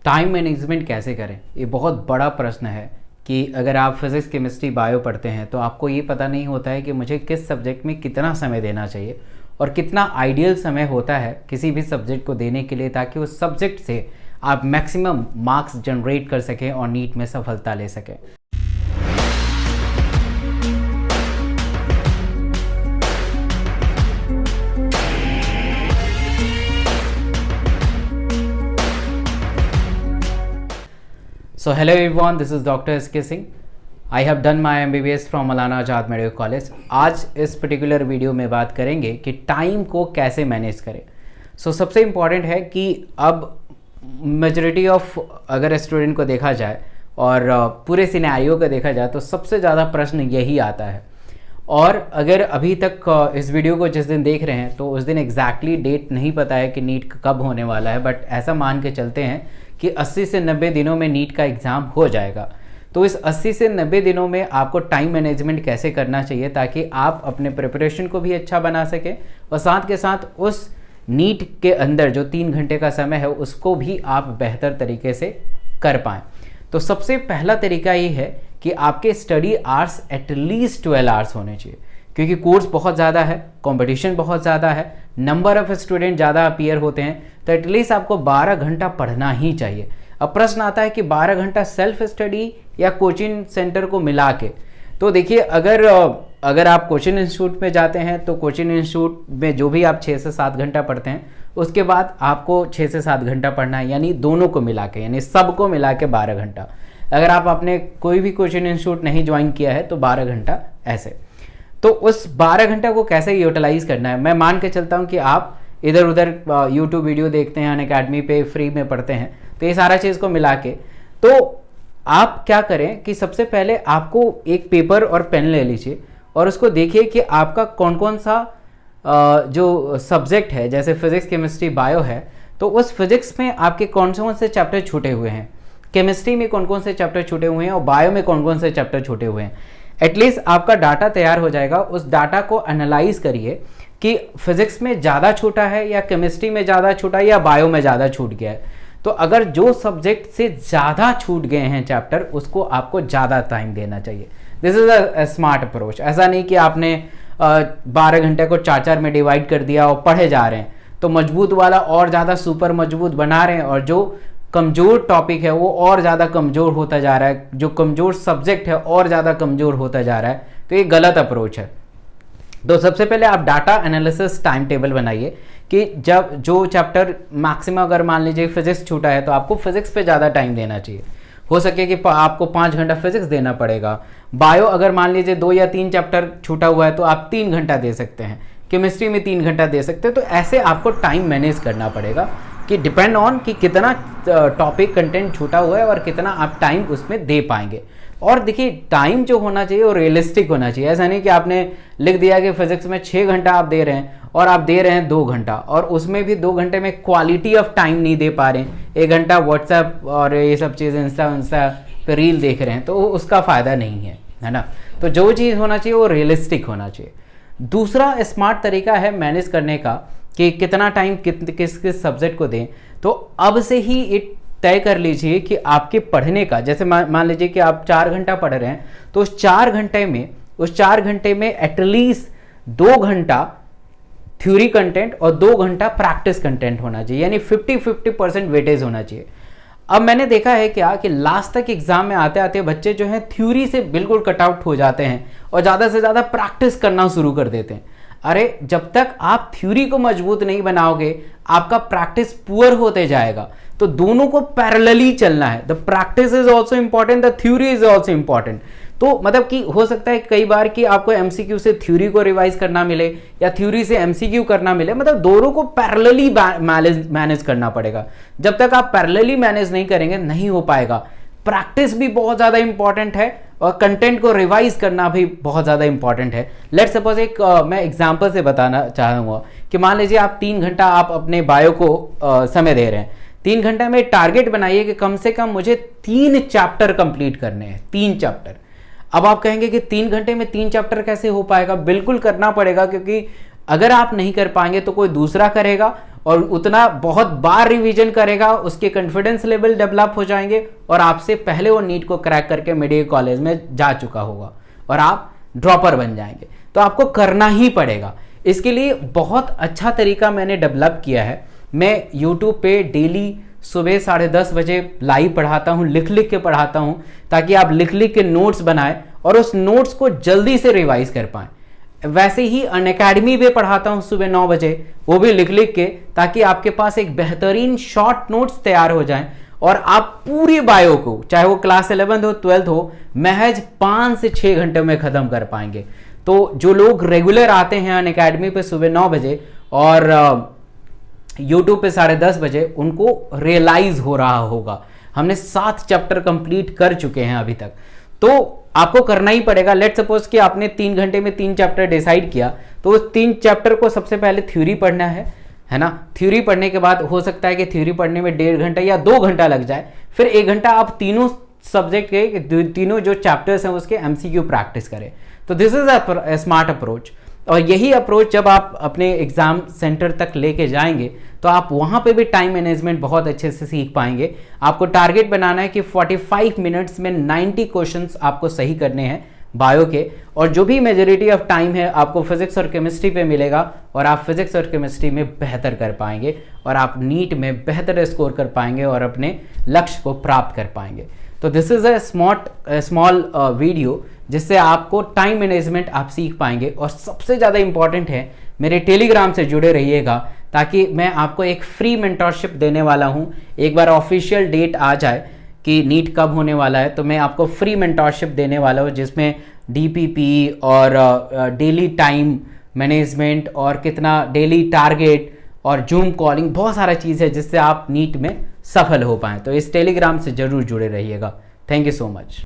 Time management कैसे करें, ये बहुत बड़ा प्रश्न है कि अगर आप फिज़िक्स केमिस्ट्री बायो पढ़ते हैं तो आपको ये पता नहीं होता है कि मुझे किस सब्जेक्ट में कितना समय देना चाहिए और कितना आइडियल समय होता है किसी भी सब्जेक्ट को देने के लिए, ताकि उस सब्जेक्ट से आप मैक्सिमम मार्क्स जनरेट कर सकें और नीट में सफलता ले सकें। So hello everyone, this is Dr. S.K. Singh. I have done my MBBS from Maulana Azad medical college. आज इस पर्टिकुलर वीडियो में बात करेंगे कि टाइम को कैसे मैनेज करें। सबसे इम्पॉर्टेंट है कि अब मेजॉरिटी ऑफ अगर स्टूडेंट को देखा जाए और पूरे सिनेरियो को देखा जाए तो सबसे ज़्यादा प्रश्न यही आता है। और अगर अभी तक इस वीडियो को जिस दिन देख रहे हैं तो उस दिन एग्जैक्टली डेट नहीं पता है कि नीट कब होने वाला है, बट ऐसा मान के चलते हैं कि 80 से 90 दिनों में नीट का एग्ज़ाम हो जाएगा। तो इस 80 से 90 दिनों में आपको टाइम मैनेजमेंट कैसे करना चाहिए ताकि आप अपने प्रिपरेशन को भी अच्छा बना सकें और साथ के साथ उस नीट के अंदर जो 3 घंटे का समय है उसको भी आप बेहतर तरीके से कर पाएँ। तो सबसे पहला तरीका ये है कि आपके स्टडी आवर्स एटलीस्ट 12 आवर्स होने चाहिए, क्योंकि कोर्स बहुत ज़्यादा है, कंपटीशन बहुत ज़्यादा है, नंबर ऑफ स्टूडेंट ज़्यादा अपीयर होते हैं, तो एटलीस्ट आपको 12 घंटा पढ़ना ही चाहिए। अब प्रश्न आता है कि 12 घंटा सेल्फ स्टडी या कोचिंग सेंटर को मिला के। तो देखिए, अगर आप कोचिंग इंस्टीट्यूट में जाते हैं तो कोचिंग इंस्टीट्यूट में जो भी आप 6 से 7 घंटा पढ़ते हैं उसके बाद आपको 6 से 7 घंटा पढ़ना है, यानी दोनों को मिला के, यानी सबको मिला के 12 घंटा। अगर आप अपने कोई भी कोचिंग इंस्टीट्यूट नहीं ज्वाइन किया है तो 12 घंटा ऐसे। तो उस 12 घंटा को कैसे यूटिलाइज करना है, मैं मान के चलता हूँ कि आप इधर उधर यूट्यूब वीडियो देखते हैं, अनअकैडमी पे फ्री में पढ़ते हैं, तो ये सारा चीज़ को मिला के तो आप क्या करें कि सबसे पहले आपको एक पेपर और पेन ले लीजिए और उसको देखिए कि आपका कौन कौन सा जो सब्जेक्ट है, जैसे फिजिक्स केमिस्ट्री बायो है, तो उस फिजिक्स में आपके कौन से चैप्टर छूटे हुए हैं, केमिस्ट्री में कौन कौन से चैप्टर छूटे हुए हैं और बायो में कौन कौन से चैप्टर छूटे हुए हैं। एटलीस्ट आपका डाटा तैयार हो जाएगा। उस डाटा को एनालाइज करिए कि फिजिक्स में ज़्यादा छूटा है या केमिस्ट्री में ज़्यादा छूटा है या बायो में ज़्यादा छूट गया है। तो अगर जो सब्जेक्ट से ज़्यादा छूट गए हैं चैप्टर, उसको आपको ज़्यादा टाइम देना चाहिए। This is a smart approach. ऐसा नहीं कि आपने 12 घंटे को 4-4 में डिवाइड कर दिया और पढ़े जा रहे हैं, तो मजबूत वाला और ज़्यादा सुपर मजबूत बना रहे हैं और जो कमज़ोर टॉपिक है वो और ज़्यादा कमज़ोर होता जा रहा है, जो कमज़ोर सब्जेक्ट है और ज़्यादा कमज़ोर होता जा रहा है। तो ये गलत अप्रोच है। तो सबसे पहले आप डाटा एनालिसिस टाइम टेबल बनाइए कि जब जो चैप्टर मैक्सिमम, अगर मान लीजिए फिजिक्स छूटा है तो आपको फिजिक्स पे ज़्यादा टाइम देना चाहिए। हो सके कि आपको 5 घंटा फिजिक्स देना पड़ेगा। बायो अगर मान लीजिए 2 या 3 चैप्टर छूटा हुआ है तो आप 3 घंटा दे सकते हैं, केमिस्ट्री में 3 घंटा दे सकते हैं। तो ऐसे आपको टाइम मैनेज करना पड़ेगा कि डिपेंड ऑन कि कितना टॉपिक कंटेंट छूटा हुआ है और कितना आप टाइम उसमें दे पाएंगे। और देखिए, टाइम जो होना चाहिए वो रियलिस्टिक होना चाहिए। ऐसा नहीं कि आपने लिख दिया कि फिजिक्स में 6 घंटा आप दे रहे हैं और आप दे रहे हैं 2 घंटा, और उसमें भी 2 घंटे में क्वालिटी ऑफ टाइम नहीं दे पा रहे हैं। 1 घंटा व्हाट्सएप और ये सब चीज़ इंस्टा पे रील देख रहे हैं, तो उसका फ़ायदा नहीं है ना। तो जो चीज़ होना चाहिए वो रियलिस्टिक होना चाहिए। दूसरा स्मार्ट तरीका है मैनेज करने का कि कितना टाइम किस किस सब्जेक्ट को दें। तो अब से ही एक तय कर लीजिए कि आपके पढ़ने का, जैसे मान लीजिए कि आप 4 घंटा पढ़ रहे हैं, तो उस 4 घंटे में एटलीस्ट 2 घंटा थ्योरी कंटेंट और 2 घंटा प्रैक्टिस कंटेंट होना चाहिए, यानी 50-50% वेटेज होना चाहिए। अब मैंने देखा है क्या कि लास्ट तक एग्जाम में आते आते बच्चे जो हैं थ्योरी से बिल्कुल कट आउट हो जाते हैं और ज़्यादा से ज़्यादा प्रैक्टिस करना शुरू कर देते हैं। अरे, जब तक आप थ्योरी को मजबूत नहीं बनाओगे आपका प्रैक्टिस पुअर होते जाएगा। तो दोनों को पैरेलली चलना है। The practice is also important, the theory is also important. तो मतलब कि हो सकता है कई बार कि आपको एमसीक्यू से थ्योरी को रिवाइज करना मिले या थ्योरी से एमसीक्यू करना मिले, मतलब दोनों को पैरेलली मैनेज करना पड़ेगा। जब तक आप पैरेलली मैनेज नहीं करेंगे नहीं हो पाएगा। प्रैक्टिस भी बहुत ज़्यादा इंपॉर्टेंट है और कंटेंट को रिवाइज करना भी बहुत ज़्यादा इंपॉर्टेंट है। लेट्स सपोज मैं एग्जांपल से बताना चाहूँगा कि मान लीजिए आप 3 घंटा आप अपने बायो को समय दे रहे हैं। 3 घंटे में टारगेट बनाइए कि कम से कम मुझे 3 चैप्टर कंप्लीट करने हैं, 3 चैप्टर। अब आप कहेंगे कि 3 घंटे में 3 चैप्टर कैसे हो पाएगा? बिल्कुल करना पड़ेगा, क्योंकि अगर आप नहीं कर पाएंगे तो कोई दूसरा करेगा और उतना बहुत बार रिवीजन करेगा, उसके कॉन्फिडेंस लेवल डेवलप हो जाएंगे और आपसे पहले वो नीट को क्रैक करके मेडिकल कॉलेज में जा चुका होगा और आप ड्रॉपर बन जाएंगे। तो आपको करना ही पड़ेगा। इसके लिए बहुत अच्छा तरीका मैंने डेवलप किया है। मैं यूट्यूब पे डेली सुबह 10:30 बजे लाइव पढ़ाता हूँ, लिख लिख के पढ़ाता हूँ, ताकि आप लिख लिख के नोट्स बनाएं और उस नोट्स को जल्दी से रिवाइज कर पाएं। वैसे ही अनअकैडमी पे पढ़ाता हूँ सुबह 9 बजे, वो भी लिख लिख के, ताकि आपके पास एक बेहतरीन शॉर्ट नोट्स तैयार हो जाएं और आप पूरी बायो को, चाहे वो क्लास 11 हो 12 हो, महज 5 से 6 घंटे में खत्म कर पाएंगे। तो जो लोग रेगुलर आते हैं अनअकैडमी पे सुबह 9 बजे और यूट्यूब पे 10:30 बजे, उनको रियलाइज हो रहा होगा हमने 7 चैप्टर कंप्लीट कर चुके हैं अभी तक। तो आपको करना ही पड़ेगा। लेट सपोज कि आपने 3 घंटे में 3 चैप्टर डिसाइड किया, तो उस 3 चैप्टर को सबसे पहले थ्योरी पढ़ना है ना। थ्योरी पढ़ने के बाद हो सकता है कि थ्योरी पढ़ने में 1.5 घंटा या 2 घंटा लग जाए, फिर 1 घंटा आप तीनों सब्जेक्ट के तीनों जो चैप्टर्स हैं उसके एमसीक्यू प्रैक्टिस करें। तो this is a smart approach. और यही अप्रोच जब आप अपने एग्जाम सेंटर तक लेके जाएंगे तो आप वहां पे भी टाइम मैनेजमेंट बहुत अच्छे से सीख पाएंगे। आपको टारगेट बनाना है कि 45 मिनट्स में 90 क्वेश्चंस आपको सही करने हैं बायो के, और जो भी मेजॉरिटी ऑफ टाइम है आपको फिजिक्स और केमिस्ट्री पे मिलेगा और आप फिजिक्स और केमिस्ट्री में बेहतर कर पाएंगे और आप नीट में बेहतर स्कोर कर पाएंगे और अपने लक्ष्य को प्राप्त कर पाएंगे। तो this is a small video जिससे आपको टाइम मैनेजमेंट आप सीख पाएंगे। और सबसे ज़्यादा इंपॉर्टेंट है, मेरे टेलीग्राम से जुड़े रहिएगा, ताकि मैं आपको एक फ्री मेंटरशिप देने वाला हूं। एक बार ऑफिशियल डेट आ जाए कि नीट कब होने वाला है, तो मैं आपको फ्री मेंटरशिप देने वाला हूं, जिसमें डीपीपी और डेली टाइम मैनेजमेंट और कितना डेली टारगेट और जूम कॉलिंग, बहुत सारा चीज़ है जिससे आप नीट में सफल हो पाएँ। तो इस टेलीग्राम से जरूर जुड़े रहिएगा। Thank you so much.